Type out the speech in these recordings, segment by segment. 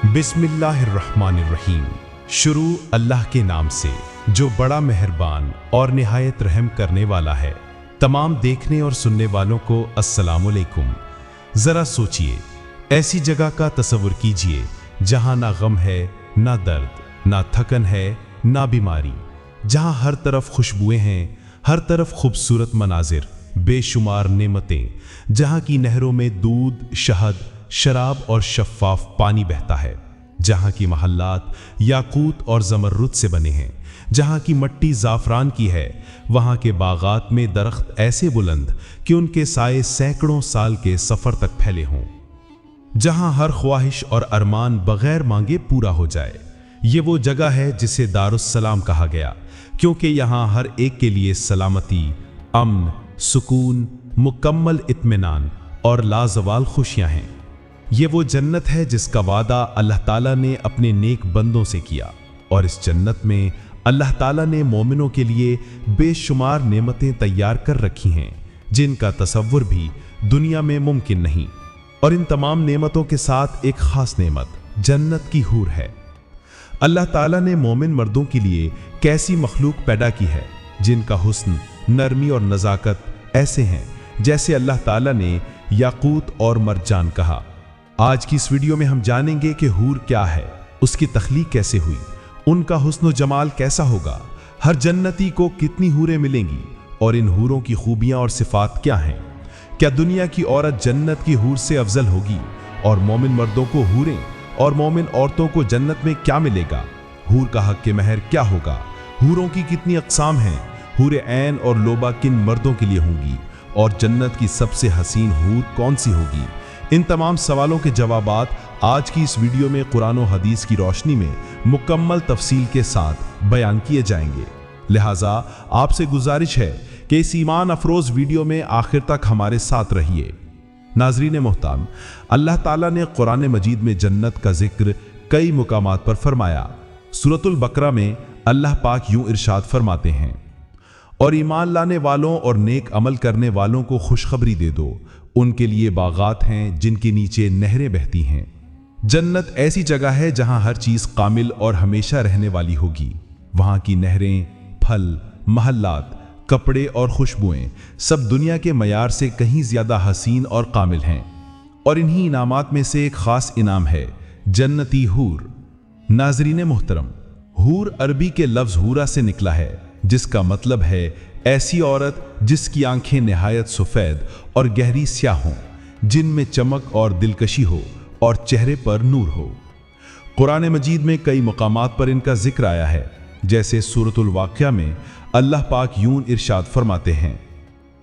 बिस्मिल्लाहिर्रहमानिर्रहीम। शुरू अल्लाह के नाम से जो बड़ा मेहरबान और निहायत रहम करने वाला है। तमाम देखने और सुनने वालों को अस्सलामुअलैकुम। ज़रा सोचिए, ऐसी जगह का तसव्वुर कीजिए जहाँ ना गम है, ना दर्द, ना थकन है, ना बीमारी, जहाँ हर तरफ खुशबुएं हैं, हर तरफ खूबसूरत मनाजिर, बेशुमार नेमतें, जहाँ की नहरों में दूध, शहद, शराब और शफ़ाफ पानी बहता है, जहाँ की महल्लात याकूत और ज़मर्रुद से बने हैं, जहाँ की मट्टी ज़ाफ़रान की है, वहाँ के बागात में दरख्त ऐसे बुलंद कि उनके साए सैकड़ों साल के सफ़र तक फैले हों, जहाँ हर ख्वाहिश और अरमान बग़ैर मांगे पूरा हो जाए। ये वो जगह है जिसे दारुस्सलाम कहा गया, क्योंकि यहाँ हर एक के लिए सलामती, अमन, सुकून, मुकम्मल इत्मीनान और लाजवाल खुशियाँ हैं। ये वो जन्नत है जिसका वादा अल्लाह ताला ने अपने नेक बंदों से किया, और इस जन्नत में अल्लाह ताला ने मोमिनों के लिए बेशुमार नेमतें तैयार कर रखी हैं जिनका तसव्वुर भी दुनिया में मुमकिन नहीं। और इन तमाम नेमतों के साथ एक खास नेमत जन्नत की हूर है। अल्लाह ताला ने मोमिन मर्दों के लिए कैसी मखलूक पैदा की है जिनका हुस्न, नरमी और नज़ाकत ऐसे हैं जैसे अल्लाह ताला ने याकूत और मरजान कहा। आज की इस वीडियो में हम जानेंगे कि हूर क्या है, उसकी तख्लीक कैसे हुई, उनका हुस्न व जमाल कैसा होगा, हर जन्नती को कितनी हूरें मिलेंगी और इन हूरों की खूबियां और सिफात क्या हैं। क्या दुनिया की औरत जन्नत की हूर से अफजल होगी, और मोमिन मर्दों को हूरें और मोमिन औरतों को जन्नत में क्या मिलेगा। हूर का हक के महर क्या होगा, हूरों की कितनी अक़साम हैं, हूर ऐन और लोबा किन मर्दों के लिए होंगी, और जन्नत की सबसे हसीन हूर कौन सी होगी। इन तमाम सवालों के जवाबात आज की इस वीडियो में कुरान और हदीस की रोशनी में मुकम्मल तफसील के साथ बयान किए जाएंगे। लिहाजा आपसे गुजारिश है कि इस ईमान अफरोज़ वीडियो में आखिर तक हमारे साथ रहिए। नाज़रीन मोहतरम, अल्लाह ताला ने कुरान मजीद में जन्नत का जिक्र कई मुकामात पर फरमाया। सूरतुल बकरा में अल्लाह पाक यूं इरशाद फरमाते हैं, और ईमान लाने वालों और नेक अमल करने वालों को खुशखबरी दे दो, उनके लिए बागात हैं जिनके नीचे नहरें बहती हैं। जन्नत ऐसी जगह है जहां हर चीज़ कामिल और हमेशा रहने वाली होगी। वहां की नहरें, फल, महल्लात, कपड़े और खुशबुएं सब दुनिया के मयार से कहीं ज़्यादा हसीन और कामिल हैं। और इन्हीं इनामात में से एक ख़ास इनाम है जन्नती हूर। नाज़रीन मोहतरम, हूर अरबी के लफ्ज़ हूरा से निकला है, जिसका मतलब है ऐसी औरत जिसकी आंखें निहायत सफ़ेद और गहरी स्याह हों, जिनमें चमक और दिलकशी हो और चेहरे पर नूर हो। कुरान मजीद में कई मुकामात पर इनका जिक्र आया है, जैसे सूरतुल वाक़िया में अल्लाह पाक यूं इरशाद फरमाते हैं,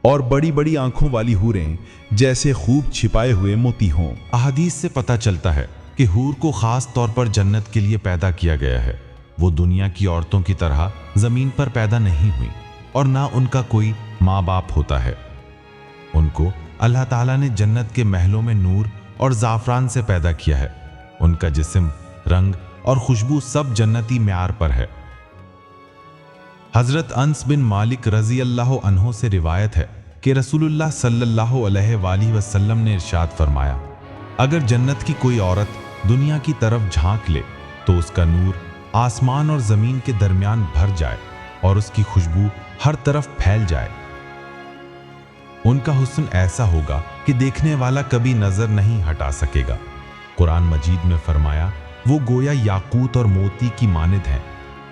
और बड़ी बड़ी आंखों वाली हूरें जैसे खूब छिपाए हुए मोती हों। अहादीस से पता चलता है कि हूर को ख़ास तौर पर जन्नत के लिए पैदा किया गया है। वो दुनिया की औरतों की तरह ज़मीन पर पैदा नहीं हुई, और ना उनका कोई माँ बाप होता है। उनको अल्लाह ताला ने जन्नत के महलों में नूर और ज़ाफ़रान से पैदा किया है। उनका जिस्म, रंग और खुशबू सब जन्नती म्यार पर है। हज़रत अनस बिन मालिक रज़ी अल्लाह अन्हो से रिवायत है कि रसूलुल्लाह सल्लल्लाहु अलैहि वसल्लम ने इरशाद फरमाया, अगर जन्नत की कोई औरत दुनिया की तरफ झांक ले तो उसका नूर आसमान और ज़मीन के दरमियान भर जाए और उसकी खुशबू हर तरफ फैल जाए। उनका हुस्न ऐसा होगा कि देखने वाला कभी नजर नहीं हटा सकेगा। कुरान मजीद में फरमाया, वो गोया याकूत और मोती की मानिद हैं।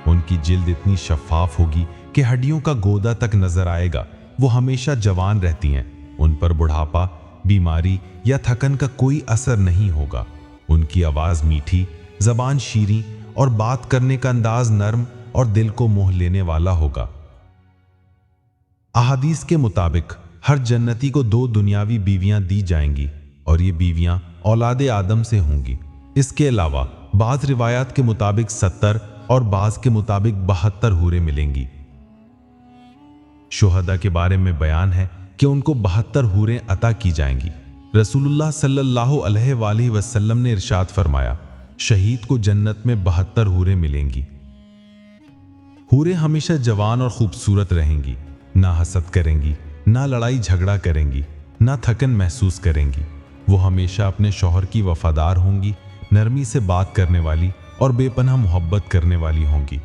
उनकी जिल्द इतनी शफाफ होगी कि हड्डियों का गोदा तक नजर आएगा। वो हमेशा जवान रहती हैं। उन पर बुढ़ापा, बीमारी या थकन का कोई असर नहीं होगा। उनकी आवाज़ मीठी, ज़बान शीरीं और बात करने का अंदाज नर्म और दिल को मोह लेने वाला होगा। अहादीस के मुताबिक हर जन्नती को 2 दुनियावी बीवियां दी जाएंगी, और ये बीवियां औलादे आदम से होंगी। इसके अलावा बाज़ रिवायात के मुताबिक 70 और बाज़ के मुताबिक 72 हूरें मिलेंगी। शुहदा के बारे में बयान है कि उनको 72 हूरें अता की जाएंगी। रसूलुल्लाह सल्लल्लाहु अलैहि वसल्लम ने इरशाद फरमाया, शहीद को जन्नत में 72 हूरें मिलेंगी। हूरें हमेशा जवान और खूबसूरत रहेंगी, ना हसद करेंगी, ना लड़ाई झगड़ा करेंगी, ना थकन महसूस करेंगी। वो हमेशा अपने शौहर की वफादार होंगी, नरमी से बात करने वाली और बेपनाह मोहब्बत करने वाली होंगी।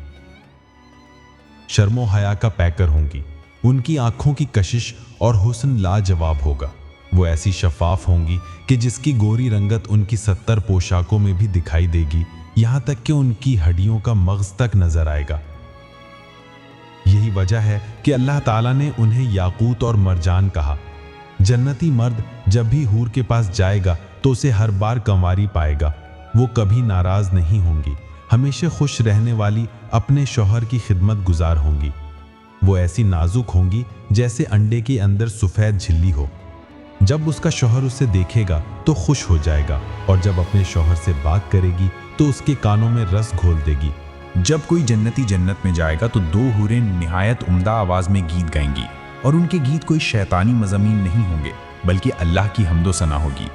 शर्मो हया का पैकर होंगी। उनकी आंखों की कशिश और हुस्न लाजवाब होगा। वो ऐसी शफाफ होंगी कि जिसकी गोरी रंगत उनकी 70 पोशाकों में भी दिखाई देगी, यहाँ तक कि उनकी हड्डियों का मग़ज़ तक नजर आएगा। यही वजह है कि अल्लाह ताला ने उन्हें याकूत और मरजान कहा। जन्नती मर्द जब भी हूर के पास जाएगा तो उसे हर बार कंवारी पाएगा। वो कभी नाराज नहीं होंगी, हमेशा खुश रहने वाली अपने शौहर की खिदमत गुजार होंगी। वो ऐसी नाजुक होंगी जैसे अंडे के अंदर सफ़ेद झिल्ली हो। जब उसका शौहर उसे देखेगा तो खुश हो जाएगा और जब अपने शौहर से बात करेगी तो उसके कानों में रस घोल देगी। जब कोई जन्नती जन्नत में जाएगा तो 2 हूरें निहायत उम्दा आवाज़ में गीत गाएंगी और उनके गीत कोई शैतानी मज़ामीन नहीं होंगे बल्कि अल्लाह की हम्दो सना होगी।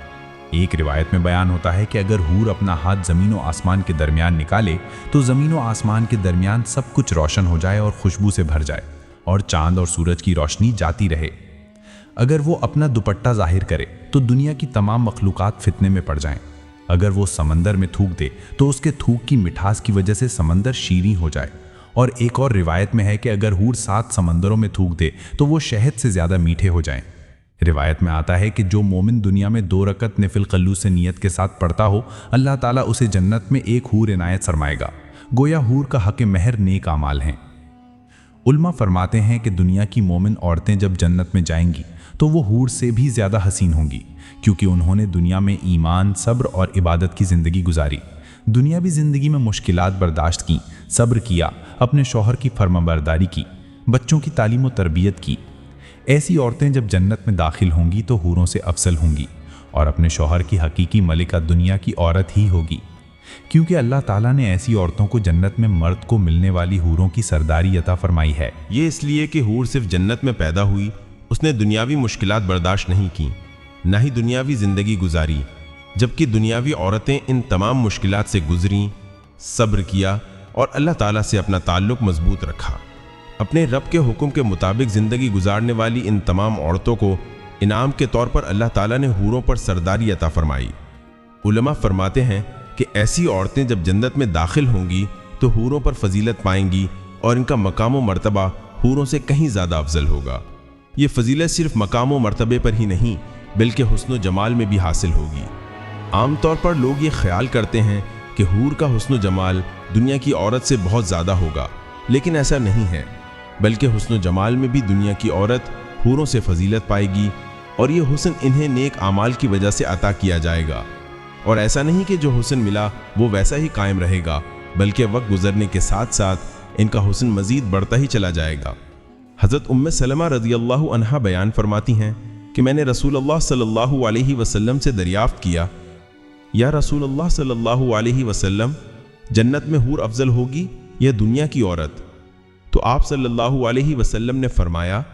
एक रिवायत में बयान होता है कि अगर हूर अपना हाथ ज़मीन और आसमान के दरमियान निकाले तो ज़मीन और आसमान के दरमियान सब कुछ रोशन हो जाए और खुशबू से भर जाए और चांद और सूरज की रोशनी जाती रहे। अगर वो अपना दुपट्टा जाहिर करे तो दुनिया की तमाम मखलूक़ात फितने में पड़ जाएं। अगर वो समंदर में थूक दे तो उसके थूक की मिठास की वजह से समंदर शीरीं हो जाए। और एक और रिवायत में है कि अगर हूर 7 समंदरों में थूक दे तो वो शहद से ज़्यादा मीठे हो जाएं। रिवायत में आता है कि जो मोमिन दुनिया में 2 रकत नफिल कल्लू से नियत के साथ पढ़ता हो, अल्लाह ताला उसे जन्नत में 1 हूर इनायत फरमाएगा। गोया हूर का हक़ महर नेक आमाल हैं। उल्मा फरमाते हैं कि दुनिया की मोमिन औरतें जब जन्नत में जाएंगी तो वो हूर से भी ज़्यादा हसीन होंगी, क्योंकि उन्होंने दुनिया में ईमान, सब्र और इबादत की ज़िंदगी गुजारी। दुनियावी ज़िंदगी में मुश्किलात बर्दाश्त की, सब्र किया, अपने शौहर की फर्माबरदारी की, बच्चों की तालीम व तरबियत की। ऐसी औरतें जब जन्नत में दाखिल होंगी तो हूरों से अफसल होंगी और अपने शौहर की हकीकी मलिका दुनिया की औरत ही होगी, क्योंकि अल्लाह ताला ने ऐसी औरतों को जन्नत में मर्द को मिलने वाली हूरों की सरदारी अता फरमाई है। ये इसलिए कि हूर सिर्फ जन्नत में पैदा हुई, उसने दुनियावी मुश्किलात बर्दाश्त नहीं की, ना ही दुनियावी ज़िंदगी गुजारी, जबकि दुनियावी औरतें इन तमाम मुश्किलात से गुजरीं, सब्र किया और अल्लाह ताला से अपना ताल्लुक़ मजबूत रखा। अपने रब के हुक्म के मुताबिक ज़िंदगी गुजारने वाली इन तमाम औरतों को इनाम के तौर पर अल्लाह ताला ने हूरों पर सरदारी अता फरमाई। उलमा फरमाते हैं कि ऐसी औरतें जब जन्नत में दाखिल होंगी तो हूरों पर फजीलत पाएंगी और इनका मकाम व मर्तबा हूरों से कहीं ज़्यादा अफजल होगा। ये फजीलत सिर्फ मकाम व मर्तबे पर ही नहीं बल्कि हुस्न व जमाल में भी हासिल होगी। आम तौर पर लोग ये ख्याल करते हैं कि हूर का हुस्न व जमाल दुनिया की औरत से बहुत ज़्यादा होगा, लेकिन ऐसा नहीं है, बल्कि हुस्न व जमाल में भी दुनिया की औरत हूरों से फजीलत पाएगी और ये हुस्न इन्हें नेक आमाल की वजह से अता किया जाएगा। और ऐसा नहीं कि जो हुस्न मिला वो वैसा ही कायम रहेगा, बल्कि वक्त गुजरने के साथ साथ इनका हुस्न मज़ीद बढ़ता ही चला जाएगा। हज़रत उम्मे सलमा रज़ियल्लाहु अन्हा बयान फरमाती हैं कि मैंने रसूलुल्लाह सल्लल्लाहु अलैहि वसल्लम से दरियाफ़्त किया, या रसूलुल्लाह सल्लल्लाहु अलैहि वसल्लम, जन्नत में हूर अफजल होगी या दुनिया की औरत? तो आप सल्लल्लाहु अलैहि वसल्लम ने फरमाया,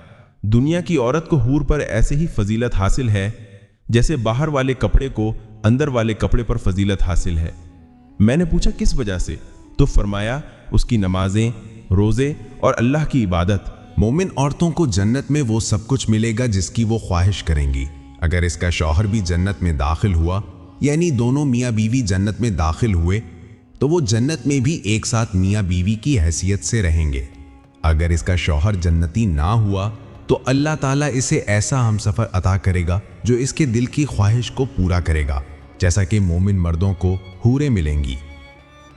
दुनिया की औरत को हूर पर ऐसे ही फजीलत हासिल है जैसे बाहर वाले कपड़े को अंदर वाले कपड़े पर फजीलत हासिल है। मैंने पूछा किस वजह से? तो फरमाया, उसकी नमाजें, रोज़े और अल्लाह की इबादत। मोमिन औरतों को जन्नत में वो सब कुछ मिलेगा जिसकी वो ख्वाहिश करेंगी। अगर इसका शौहर भी जन्नत में दाखिल हुआ, यानी दोनों मियाँ बीवी जन्नत में दाखिल हुए, तो वो जन्नत में भी एक साथ मियाँ बीवी की हैसियत से रहेंगे। अगर इसका शौहर जन्नती ना हुआ तो अल्लाह ताला इसे ऐसा हमसफ़र अता करेगा जो इसके दिल की ख्वाहिश को पूरा करेगा, जैसा कि मोमिन मर्दों को हूरें मिलेंगी।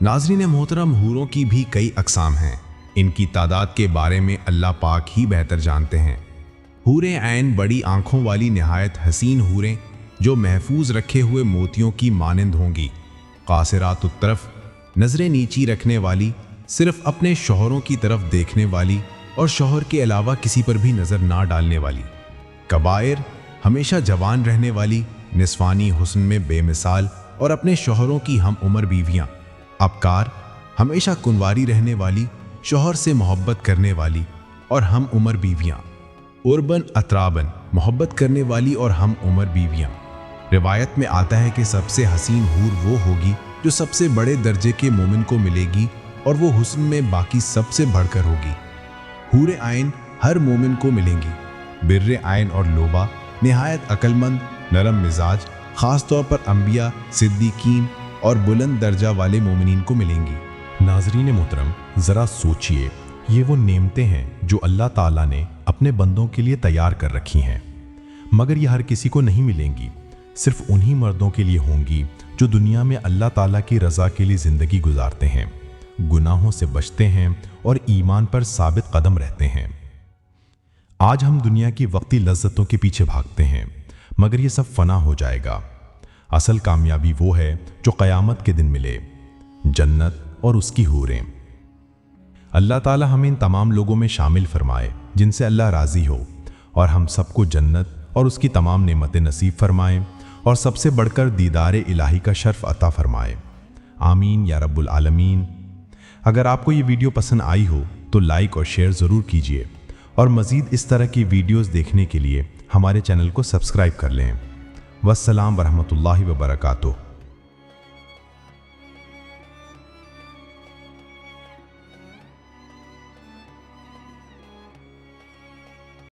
नाज़रीन मोहतरम, हूरों की भी कई अक़साम हैं। इनकी तादाद के बारे में अल्लाह पाक ही बेहतर जानते हैं। हूरें ऐन बड़ी आँखों वाली नहायत हसीन हूरें जो महफूज रखे हुए मोतियों की मानंद होंगी। कासिरात तरफ, नज़रें नीची रखने वाली, सिर्फ अपने शौहरों की तरफ देखने वाली और शौहर के अलावा किसी पर भी नज़र ना डालने वाली। कबायर, हमेशा जवान रहने वाली, निस्वानी हुस्न में बेमिसाल और अपने शौहरों की हम उम्र बीवियाँ। अबकार, हमेशा कुंवारी रहने वाली, शौहर से मोहब्बत करने वाली और हम उम्र बीवियाँ। उर्बन अतराबन, मोहब्बत करने वाली और हम उम्र बीवियाँ। रिवायत में आता है कि सबसे हसीन हूर वो होगी जो सबसे बड़े दर्जे के मोमिन को मिलेगी और वो हुस्न में बाकी सबसे बढ़कर होगी। हूरे आइन हर मोमिन को मिलेंगी। बिर्रे आइन और लोबा निहायत अक्लमंद, नरम मिजाज, ख़ास तौर पर अंबिया, सिद्दीकीन और बुलंद दर्जा वाले मोमिनीन को मिलेंगी। नाज़रीन मोहतरम, ज़रा सोचिए, ये वो नेमतें हैं जो अल्लाह ताला ने अपने बंदों के लिए तैयार कर रखी हैं, मगर ये हर किसी को नहीं मिलेंगी। सिर्फ उन्हीं मर्दों के लिए होंगी जो दुनिया में अल्लाह ताला की रज़ा के लिए ज़िंदगी गुजारते हैं, गुनाहों से बचते हैं और ईमान पर साबित कदम रहते हैं। आज हम दुनिया की वक्ती लज्जतों के पीछे भागते हैं, मगर ये सब फना हो जाएगा। असल कामयाबी वो है जो क़यामत के दिन मिले, जन्नत और उसकी हूरें। अल्लाह ताला हमें इन तमाम लोगों में शामिल फरमाए जिनसे अल्लाह राज़ी हो, और हम सबको जन्नत और उसकी तमाम नेमतें नसीब फरमाए, और सबसे बढ़कर दीदार इलाही का शर्फ अता फरमाए। आमीन या रब्बुल आलमीन। अगर आपको ये वीडियो पसंद आई हो तो लाइक और शेयर ज़रूर कीजिए, और मज़ीद इस तरह की वीडियोज़ देखने के लिए हमारे चैनल को सब्सक्राइब कर लें। वस्सलाम वरहमतुल्लाहि वबरकातुहू।